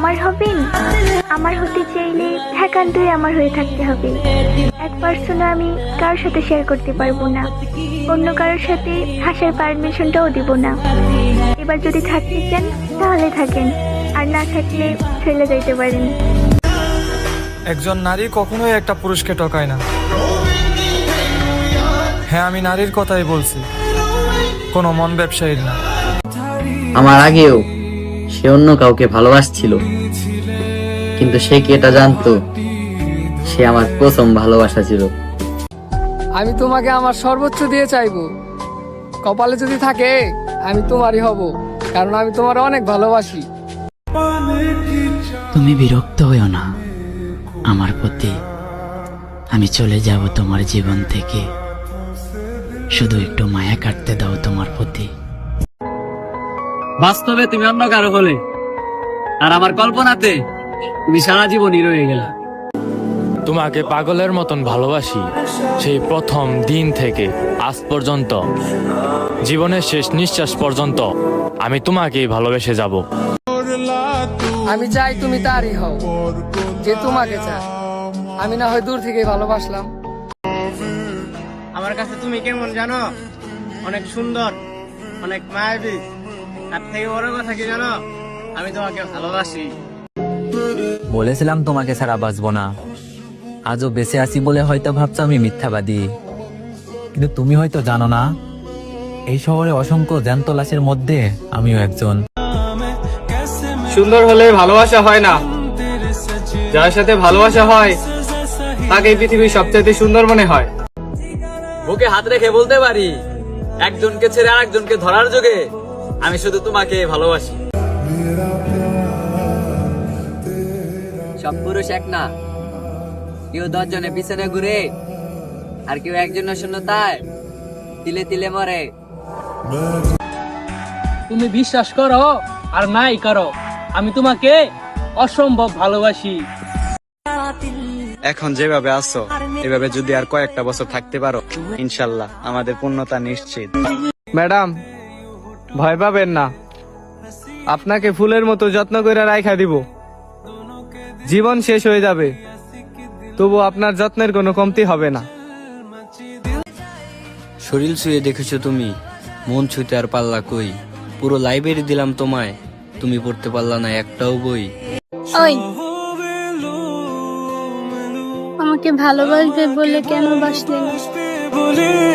আমার হবেন? আমার হতে চাইলে একান্তই আমার হয়ে থাকতে হবে। এক পার্সনও আমি কারোর সাথে শেয়ার করতে পারবো না, অন্য কারোর সাথে হাসার পারমিশনটাও দিব না। এবার যদি থাকতে চান তাহলে থাকেন, আর না থাকলে ফেলে যাইতে পারেন। একজন নারী কখনোই একটা পুরুষকে ঠকায় না। হ্যাঁ, আমি নারীর কথাই বলছি, কোনো মন ব্যবসায়ীর না। আমার আগেও সে অন্য কাউকে ভালোবাসছিল, কিন্তু সে কি এটা জানতো সে আমার প্রথম ভালোবাসা ছিল। আমি তোমাকে আমার সর্বোচ্চ দিয়ে চাইবো। কপালে যদি থাকে আমি তোমারই হব, কারণ আমি তোমার অনেক ভালোবাসি। তুমি বিরক্ত হইও না আমার প্রতি। আমি চলে যাব তোমার জীবন থেকে, শুধু একটু মায়া কাটতে দাও তোমার প্রতি। বাস্তবে তুমি অন্য কারো হলে, আর আমার কল্পনাতে তুমি সারা জীবনই রয়ে গেলা। তোমাকে পাগলের মতন ভালোবাসি সেই প্রথম দিন থেকে আজ পর্যন্ত, জীবনের শেষ নিঃশ্বাস পর্যন্ত আমি তোমাকেই ভালোবেসে যাব। আমি চাই তুমি তারই হও যে তোমাকে চায়। আমি না হয় দূর থেকে ভালোবাসলাম। আমার কাছে তুমি কেমন জানো? অনেক সুন্দর, অনেক মায়াবী। তার থেকে বড় কথা কি জানো? আমি তোমাকে ভালোবাসি। বলেছিলাম তোমাকে ছাড়া বাঁচবো না। আজও বেঁচে আছি বলে হয়তো ভাবছো আমি মিথ্যাবাদী, কিন্তু তুমি হয়তো জানো না এই শহরে অসংখ্য জ্যান্ত লাশের মধ্যে আমিও একজন। সুন্দর হলে ভালোবাসা হয় না, যার সাথে ভালোবাসা হয় তাকে এই পৃথিবীর সবচেয়ে সুন্দর মনে হয়। বুকে হাত রেখে বলতে পারি, একজনকে ছেড়ে আরেকজনকে ধরার যোগে আমি শুধু তোমাকে ভালোবাসি। সব পুরুষ এক না, কেউ 10 জনের পিছনে ঘুরে আর কেউ একজনের শূন্যতায় তিলে তিলে মরে। তুমি বিশ্বাস করো আর নাই করো, আমি তোমাকে অসম্ভব ভালোবাসি। এখন যেভাবে আছো এভাবে যদি আর কয়েকটা বছর থাকতে পারো, ইনশাল্লাহ আমাদের পূর্ণতা নিশ্চিত। ম্যাডাম, ভয় পাবেন না, আপনাকে ফুলের মতো যত্ন করে রাখা দিব। জীবন শেষ হয়ে যাবে, তবু আপনার যত্নের কোনো কমতি হবে না। শরীর ছুঁয়ে দেখেছো তুমি, মন ছুঁতে আর পাল্লা কই। পুরো লাইব্রেরি দিলাম তোমায়, তুমি পড়তে পারলা না একটাও বই। ওই, আমাকে ভালোবাসবে বলে কেন বাসলে না?